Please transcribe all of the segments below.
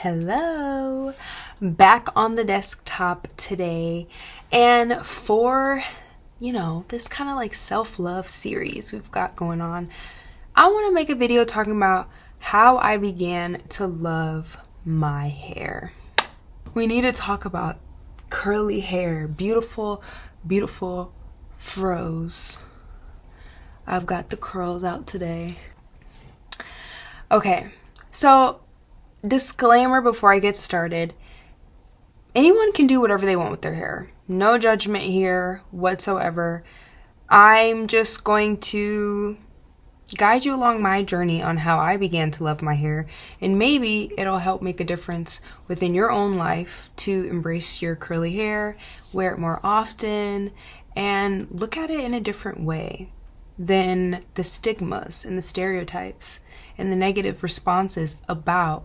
Hello, back on the desktop today, and for this kind of like self-love series we've got going on, I want to make a video talking about how I began to love my hair. We need to talk about curly hair, beautiful froze. I've got the curls out today. Okay, so disclaimer before I get started, anyone can do whatever they want with their hair. No judgment here whatsoever. I'm just going to guide you along my journey on how I began to love my hair, and maybe it'll help make a difference within your own life to embrace your curly hair, wear it more often, and look at it in a different way than the stigmas and the stereotypes and the negative responses about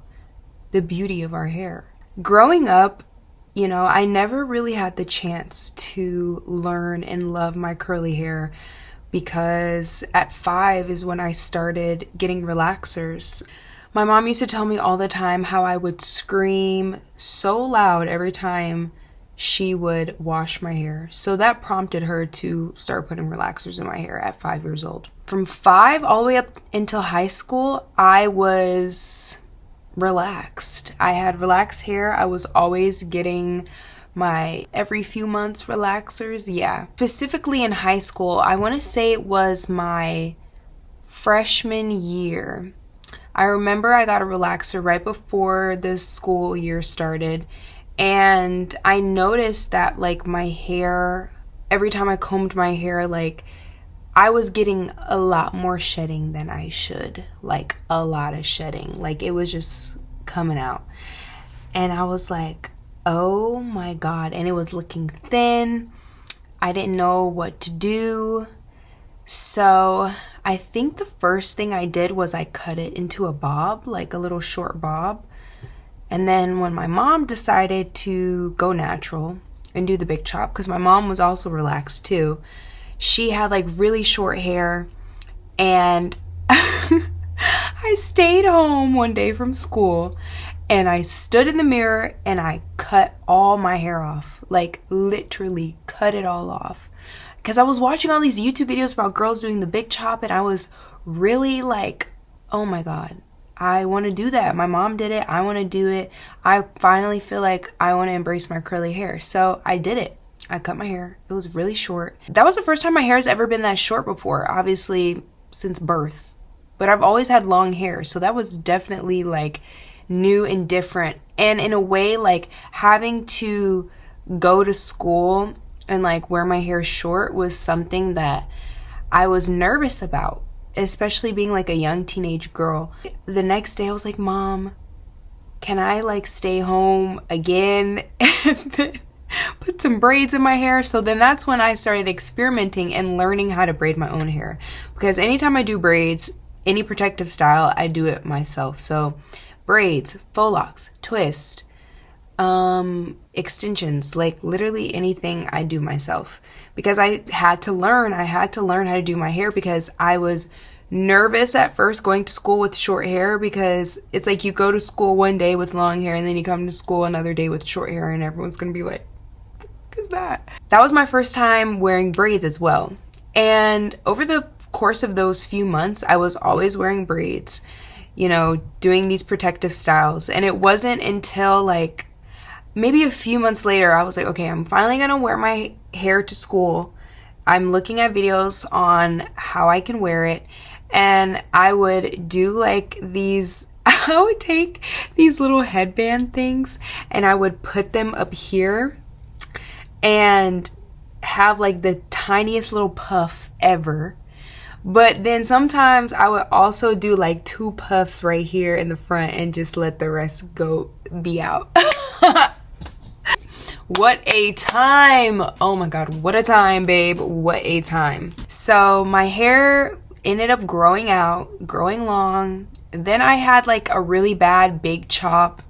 the beauty of our hair. Growing up, I never really had the chance to learn and love my curly hair because at 5 is when I started getting relaxers. My mom used to tell me all the time how I would scream so loud every time she would wash my hair. So that prompted her to start putting relaxers in my hair at 5 years old. From 5 all the way up until high school, I was relaxed. I had relaxed hair. I was always getting my every few months relaxers. Yeah. Specifically in high school, I want to say it was my freshman year. I remember I got a relaxer right before the school year started, and I noticed that my hair, every time I combed my hair, I was getting a lot more shedding than I should. A lot of shedding. It was just coming out. And I was like, oh my God. And it was looking thin. I didn't know what to do. So I think the first thing I did was I cut it into a bob, a little short bob. And then when my mom decided to go natural and do the big chop, because my mom was also relaxed too, she had really short hair, and I stayed home one day from school and I stood in the mirror and I cut all my hair off, literally cut it all off, because I was watching all these YouTube videos about girls doing the big chop, and I was really oh my God, I want to do that. My mom did it. I want to do it. I finally feel like I want to embrace my curly hair. So I did it. I cut my hair. It was really short. That was the first time my hair has ever been that short before, obviously since birth. But I've always had long hair, so that was definitely new and different. And in a way, having to go to school and wear my hair short was something that I was nervous about, especially being a young teenage girl. The next day I was like, Mom, can I stay home again and then put some braids in my hair? So then that's when I started experimenting and learning how to braid my own hair, because anytime I do braids, any protective style, I do it myself. So braids, faux locks, twist, extensions, literally anything I do myself, because I had to learn how to do my hair, because I was nervous at first going to school with short hair, because it's you go to school one day with long hair and then you come to school another day with short hair and everyone's gonna be like, is that was my first time wearing braids as well. And over the course of those few months, I was always wearing braids, doing these protective styles. And it wasn't until maybe a few months later I was like, okay, I'm finally gonna wear my hair to school. I'm looking at videos on how I can wear it, and I would do these I would take these little headband things and I would put them up here and have the tiniest little puff ever. But then sometimes I would also do 2 puffs right here in the front and just let the rest be out. What a time! Oh my God, what a time, babe. What a time. So my hair ended up growing long. Then I had a really bad big chop.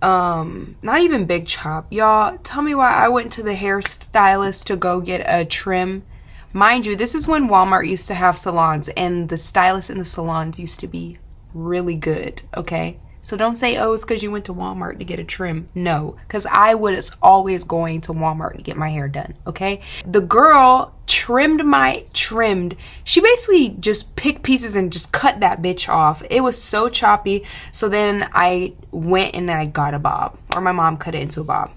Not even big chop. Y'all, tell me why I went to the hairstylist to go get a trim. Mind you, this is when Walmart used to have salons, and the stylists in the salons used to be really good, okay? So don't say, oh, it's because you went to Walmart to get a trim. No, because I was always going to Walmart to get my hair done, okay? The girl trimmed. She basically just picked pieces and just cut that bitch off. It was so choppy. So then I went and I got a bob, or my mom cut it into a bob.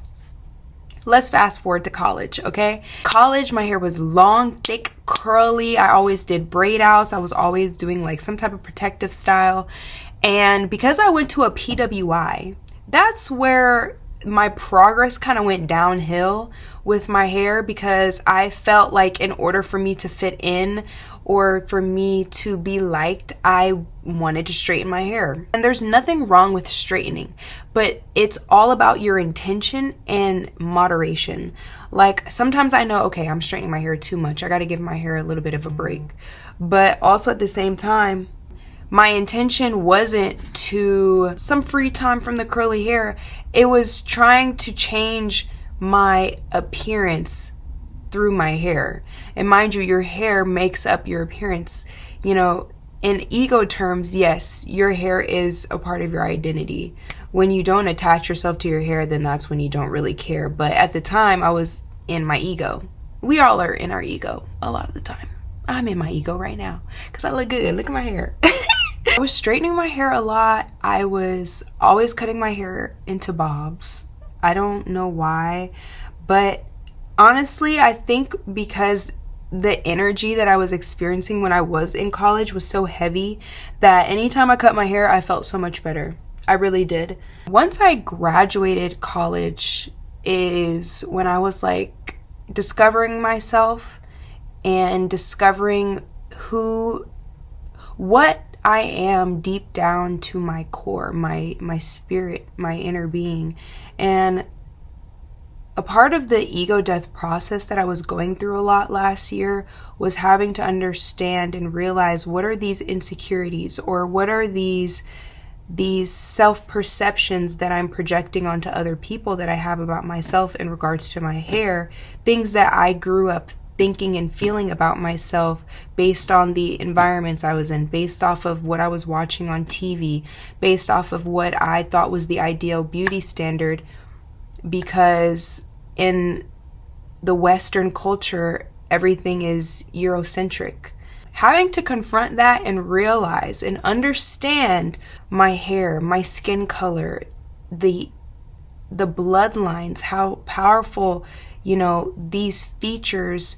Let's fast forward to college, okay? College, my hair was long, thick, curly. I always did braid outs. I was always doing like some type of protective style. And because I went to a PWI, that's where my progress kind of went downhill with my hair, because I felt like in order for me to fit in or for me to be liked, I wanted to straighten my hair. And there's nothing wrong with straightening, but it's all about your intention and moderation. Like sometimes I know, okay, I'm straightening my hair too much. I got to give my hair a little bit of a break. But also at the same time, my intention wasn't to some free time from the curly hair. It was trying to change my appearance through my hair. And mind you, your hair makes up your appearance. You know, in ego terms, yes, your hair is a part of your identity. When you don't attach yourself to your hair, then that's when you don't really care. But at the time, I was in my ego. We all are in our ego a lot of the time. I'm in my ego right now because I look good. Look at my hair. I was straightening my hair a lot. I was always cutting my hair into bobs. I don't know why, but honestly, I think because the energy that I was experiencing when I was in college was so heavy that anytime I cut my hair, I felt so much better. I really did. Once I graduated college is when I was like discovering myself and discovering what I am deep down to my core, my spirit, my inner being. And a part of the ego death process that I was going through a lot last year was having to understand and realize, what are these insecurities, or what are these self-perceptions that I'm projecting onto other people that I have about myself in regards to my hair, things that I grew up thinking and feeling about myself based on the environments I was in, based off of what I was watching on TV, based off of what I thought was the ideal beauty standard, because in the Western culture, everything is Eurocentric. Having to confront that and realize and understand my hair, my skin color, the bloodlines, how powerful, these features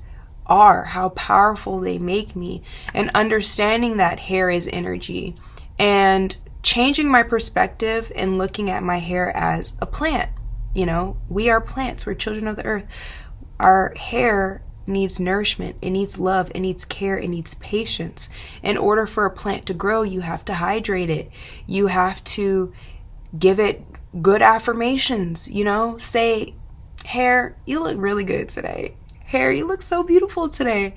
are, how powerful they make me, and understanding that hair is energy, and changing my perspective and looking at my hair as a plant. We are plants. We're children of the earth. Our hair needs nourishment. It needs love. It needs care. It needs patience. In order for a plant to grow, you have to hydrate it. You have to give it good affirmations. Say, hair, you look really good today. Hair, you look so beautiful today.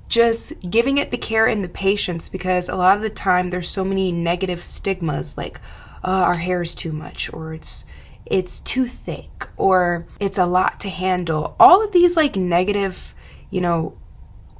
Just giving it the care and the patience, because a lot of the time there's so many negative stigmas, like, our hair is too much, or it's too thick, or it's a lot to handle. All of these like negative,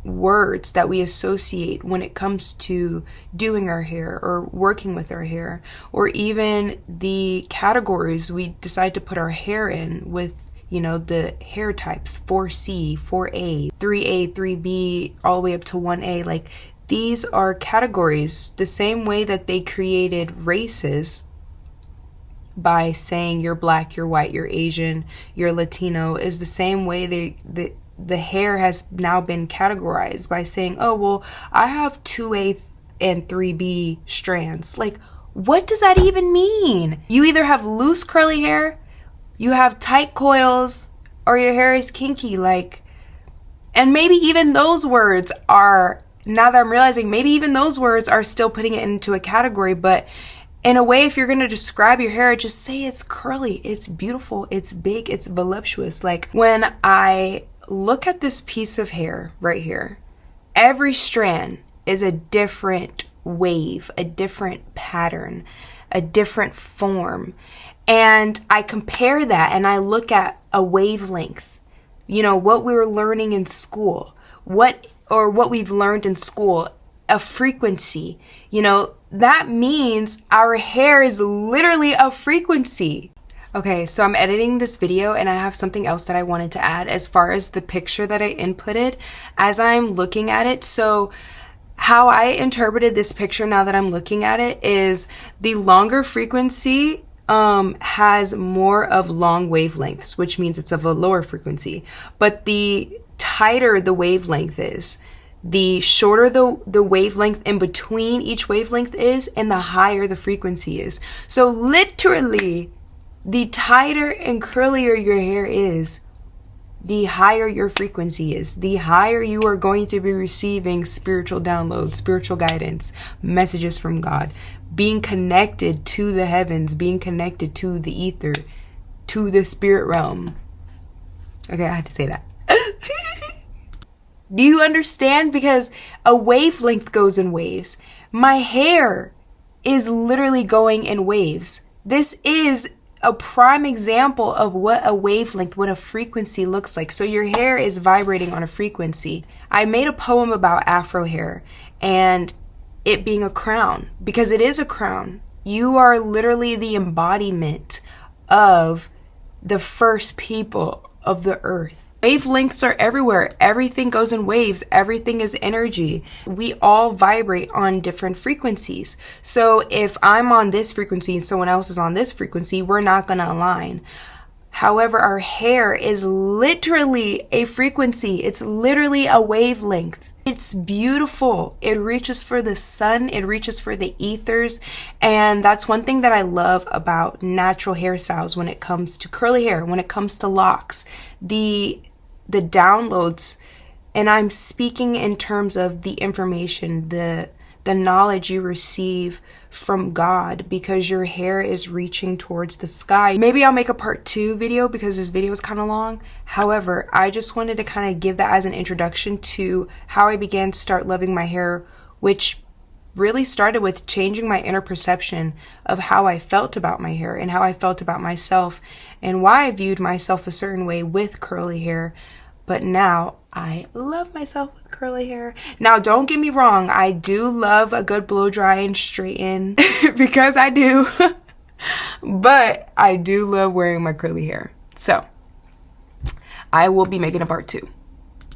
words that we associate when it comes to doing our hair or working with our hair, or even the categories we decide to put our hair in with, the hair types, 4C, 4A, 3A, 3B, all the way up to 1A. Like, these are categories the same way that they created races by saying you're black, you're white, you're Asian, you're Latino, is the same way the hair has now been categorized by saying, oh, well, I have 2A and 3B strands. Like, what does that even mean? You either have loose curly hair, you have tight coils, or your hair is kinky. Like, and maybe even those words are, now that I'm realizing, maybe even those words are still putting it into a category. But in a way, if you're going to describe your hair, just say it's curly, it's beautiful, it's big, it's voluptuous. Like, when I look at this piece of hair right here, every strand is a different wave, a different pattern, a different form. And I compare that and I look at a wavelength, what we were learning in school, what we've learned in school, a frequency, that means our hair is literally a frequency. Okay, so I'm editing this video and I have something else that I wanted to add as far as the picture that I inputted as I'm looking at it. So how I interpreted this picture now that I'm looking at it is the longer frequency has more of long wavelengths, which means it's of a lower frequency. But the tighter the wavelength is, the shorter the wavelength in between each wavelength is, and the higher the frequency is. So literally, the tighter and curlier your hair is, the higher your frequency is, the higher you are going to be receiving spiritual downloads, spiritual guidance, messages from God, being connected to the heavens, being connected to the ether, to the spirit realm. Okay, I had to say that. Do you understand? Because a wavelength goes in waves. My hair is literally going in waves. This is a prime example of what a wavelength, what a frequency looks like. So your hair is vibrating on a frequency. I made a poem about Afro hair and it being a crown, because it is a crown. You are literally the embodiment of the first people of the earth. Wavelengths are everywhere. Everything goes in waves. Everything is energy. We all vibrate on different frequencies. So if I'm on this frequency and someone else is on this frequency, we're not going to align. However, our hair is literally a frequency. It's literally a wavelength. It's beautiful. It reaches for the sun. It reaches for the ethers. And that's one thing that I love about natural hairstyles when it comes to curly hair, when it comes to locks. The downloads, and I'm speaking in terms of the information, the knowledge you receive from God, because your hair is reaching towards the sky. Maybe I'll make a part 2 video because this video is kind of long. However, I just wanted to kind of give that as an introduction to how I began to start loving my hair, which really started with changing my inner perception of how I felt about my hair and how I felt about myself and why I viewed myself a certain way with curly hair. But now I love myself with curly hair. Now, don't get me wrong. I do love a good blow dry and straighten because I do. But I do love wearing my curly hair. So I will be making a part 2.